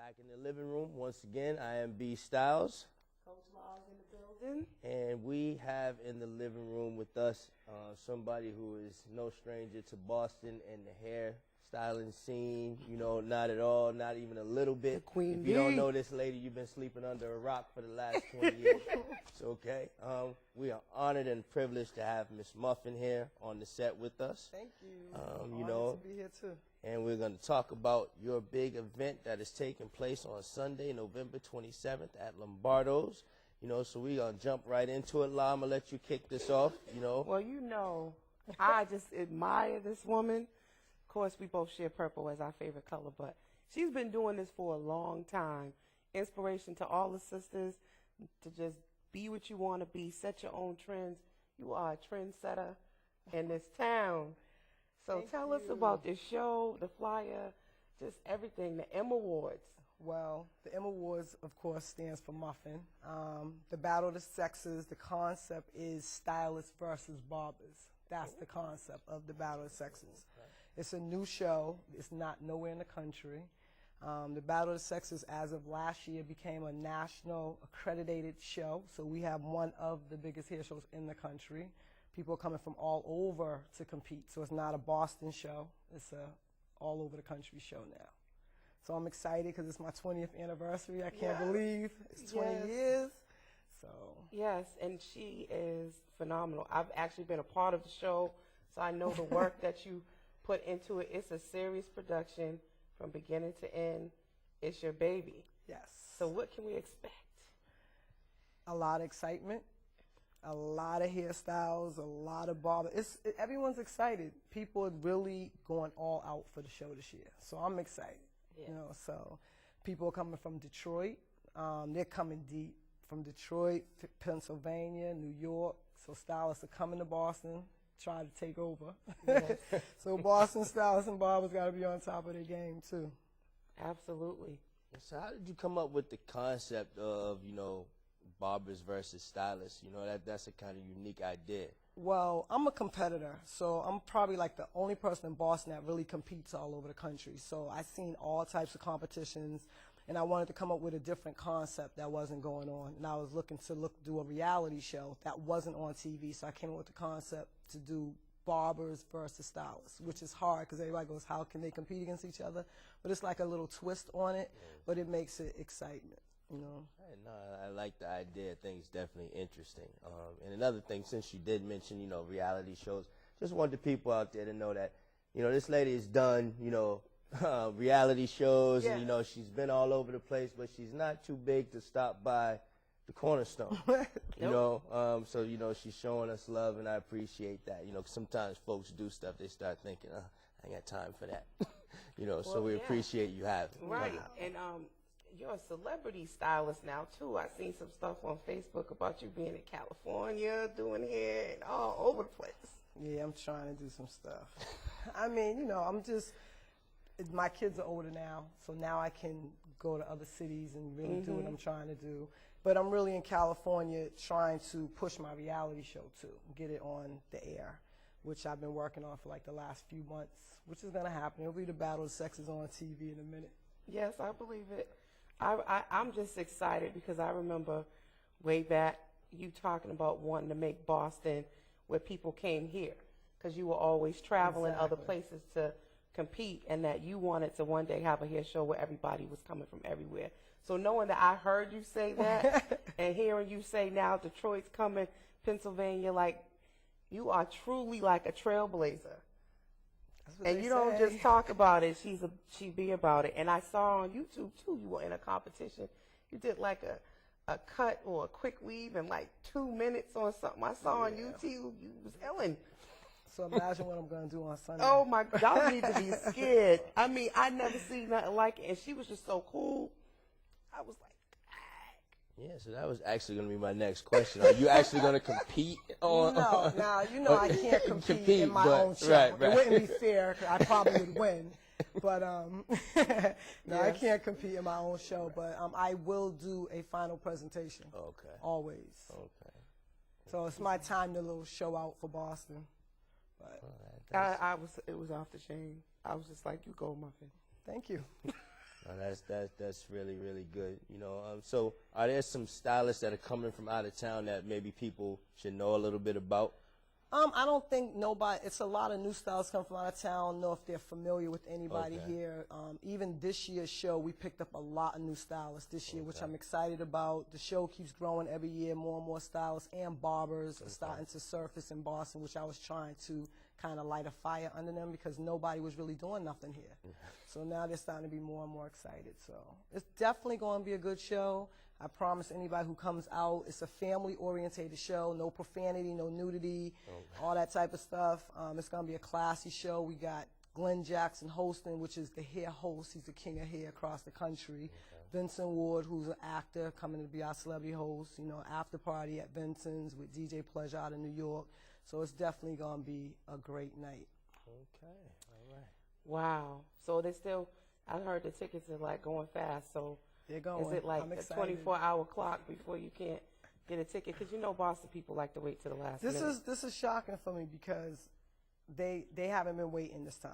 Back in the living room once again. I am B Styles. Coach Miles in the building. And we have in the living room with us somebody who is no stranger to Boston and the hair styling scene. You know, not at all, not even a little bit. The Queen If you don't know this lady, you've been sleeping under a rock for the last 20 years. It's okay. We are honored and privileged to have Miss Muffen here on the set with us. Thank you. You know, to be here too. and we're going to talk about your big event that is taking place on Sunday, November 27th at Lombardo's. You know, so we're going to jump right into it. La, I'm going to let you kick this off, you know. Well, you know, I just admire this woman. Of course, we both share purple as our favorite color, but she's been doing this for a long time. Inspiration to all the sisters to just be what you want to be, set your own trends. You are a trendsetter in this town. So tell us about this show, the flyer, just everything, the M Awards. Well, the M Awards, of course, stands for Muffen. The Battle of the Sexes, the concept is stylists versus barbers. That's the concept of the Battle of the Sexes. It's a new show. It's not nowhere in the country. The Battle of the Sexes, as of last year, became a national accredited show. So we have one of the biggest hair shows in the country. People are coming from all over to compete. So it's not a Boston show. It's a all over the country show now. So I'm excited because it's my 20th anniversary. I can't believe it's 20 years. So Yes, and she is phenomenal. I've actually been a part of the show, so I know the work that you put into it. It's a serious production from beginning to end. It's your baby. yes, So what can we expect? a lot of excitement, a lot of hairstyles, a lot of barber. Everyone's excited. People are really going all out for the show this year. So I'm excited. Yeah. You know, so people are coming from Detroit. They're coming deep from Detroit, Pennsylvania, New York. So stylists are coming to Boston, try to take over. Yes. So Boston stylists and barbers got to be on top of their game too. Absolutely. So how did you come up with the concept of, you know, barbers versus stylists? You know, that's a kind of unique idea. Well, I'm a competitor, so I'm probably like the only person in Boston that really competes all over the country. So I've seen all types of competitions, and I wanted to come up with a different concept that wasn't going on. And I was looking to do a reality show that wasn't on TV, so I came up with the concept to do barbers versus stylists, which is hard because everybody goes, how can they compete against each other? But it's like a little twist on it, but it makes it excitement, you know. No, I like the idea. I think it's definitely interesting. And another thing, since you did mention, you know, reality shows, just want the people out there to know that, you know, this lady has done, you know, reality shows, and, you know, she's been all over the place, but she's not too big to stop by the Cornerstone. You know, so, you know, she's showing us love, and I appreciate that. You know, 'cause sometimes folks do stuff, they start thinking, I ain't got time for that. You know, so we appreciate you having. Right. And you're a celebrity stylist now, too. I've seen some stuff on Facebook about you being in California, doing hair, and all over the place. Yeah, I'm trying to do some stuff. I mean, you know, my kids are older now, so now I can go to other cities and really do what I'm trying to do. But I'm really in California trying to push my reality show, too, get it on the air, which I've been working on for like the last few months, which is going to happen. It'll be the Battle of Sexes on TV in a minute. Yes, I believe it. I'm just excited because I remember way back you talking about wanting to make Boston where people came here because you were always traveling other places to compete, and that you wanted to one day have a hair show where everybody was coming from everywhere. So knowing that I heard you say that and hearing you say now Detroit's coming, Pennsylvania, like you are truly like a trailblazer. And you don't just talk about it, she be about it. And I saw on YouTube too, you were in a competition. You did like a cut or a quick weave in like 2 minutes or something. I saw on YouTube, you was illin'. So imagine what I'm going to do on Sunday. Oh my God, y'all need to be scared. I mean, I never seen nothing like it. And she was just so cool. I was like, Yeah, so that was actually going to be my next question. Are you actually going to compete on? No, you know I can't compete in my own show. Right. It wouldn't be fair 'cause I probably would win. But I can't compete in my own show. But I will do a final presentation. Okay. Always. Okay. So it's my time to little show out for Boston. But it was off the chain. I was just like, you go, Muffen. thank you. That's really, really good. You know, so are there some stylists that are coming from out of town that maybe people should know a little bit about? I don't think nobody, it's a lot of new stylists come from out of town. I don't know if they're familiar with anybody Okay. here. Even this year's show, we picked up a lot of new stylists this year, which Okay. I'm excited about. The show keeps growing every year. More and more stylists and barbers are starting to surface in Boston, which I was trying to kind of light a fire under them because nobody was really doing nothing here. So now they're starting to be more and more excited. So it's definitely going to be a good show. I promise anybody who comes out, it's a family-orientated show, no profanity, no nudity, all that type of stuff. It's going to be a classy show. We got Glenn Jackson hosting, which is the hair host. He's the king of hair across the country. Vincent Ward, who's an actor, coming to be our celebrity host. You know, after party at Vincent's with DJ Pleasure out of New York. So it's definitely going to be a great night. Okay, all right. Wow. So they still, I heard the tickets are like going fast. So They're going. is it like I'm a excited. 24-hour clock before you can't get a ticket? Because you know Boston people like to wait to the last minute. This is shocking for me because they haven't been waiting this time.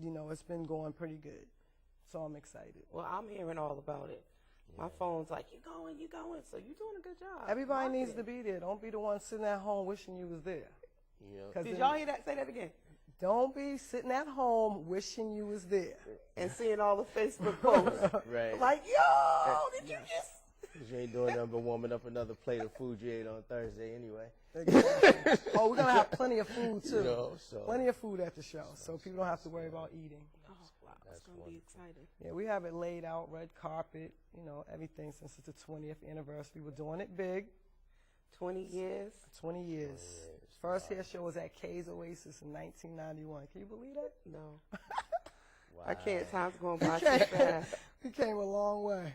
You know, it's been going pretty good. So I'm excited. Well, I'm hearing all about it. My phone's like, you going. So you're doing a good job. Everybody needs to marketing. be there. Don't be the one sitting at home wishing you was there. You know, 'Cause Did then- y'all hear that? Say that again. Don't be sitting at home wishing you was there. And seeing all the Facebook posts. right. Like, yo, did you just? 'Cause you ain't doing nothing but warming up another plate of food you ate on Thursday anyway. Exactly. Oh, we're gonna have plenty of food too. You know, so Plenty of food at the show, so people don't have to worry about eating. Oh, wow. It's going to be exciting. Yeah, we have it laid out, red carpet, you know, everything since it's the 20th anniversary. We're doing it big. 20 years. 20 years. First hair show was at Kay's Oasis in 1991. Can you believe that? No. wow. I can't. Time's going by too fast. We came a long way.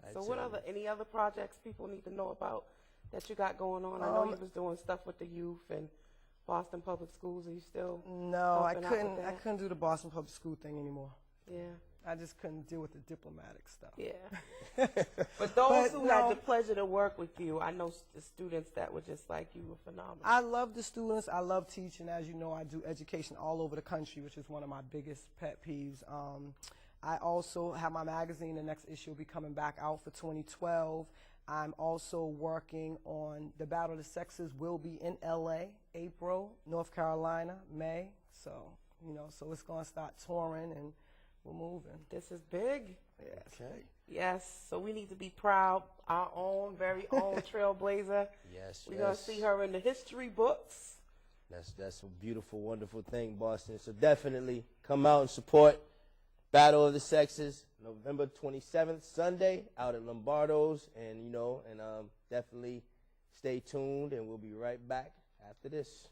I So tell what you. any other projects people need to know about that you got going on? I know you was doing stuff with the youth and Boston Public Schools. Are you still? No, I helping out with couldn't. I that? couldn't do the Boston Public School thing anymore. Yeah. I just couldn't deal with the diplomatic stuff. Yeah. But those But who no. had the pleasure to work with you, I know the students that were just like you were phenomenal. I love the students. I love teaching. As you know, I do education all over the country, which is one of my biggest pet peeves. I also have my magazine. The next issue will be coming back out for 2012. I'm also working on The Battle of the Sexes will be in LA, April, North Carolina, May. So, you know, so it's going to start touring and we're moving. This is big. Yes. Okay. Yes. So we need to be proud. Our own, very own trailblazer. Yes. We're going to see her in the history books. That's a beautiful, wonderful thing, Boston. So definitely come out and support Battle of the Sexes, November 27th, Sunday, out at Lombardo's, and definitely stay tuned, and we'll be right back after this.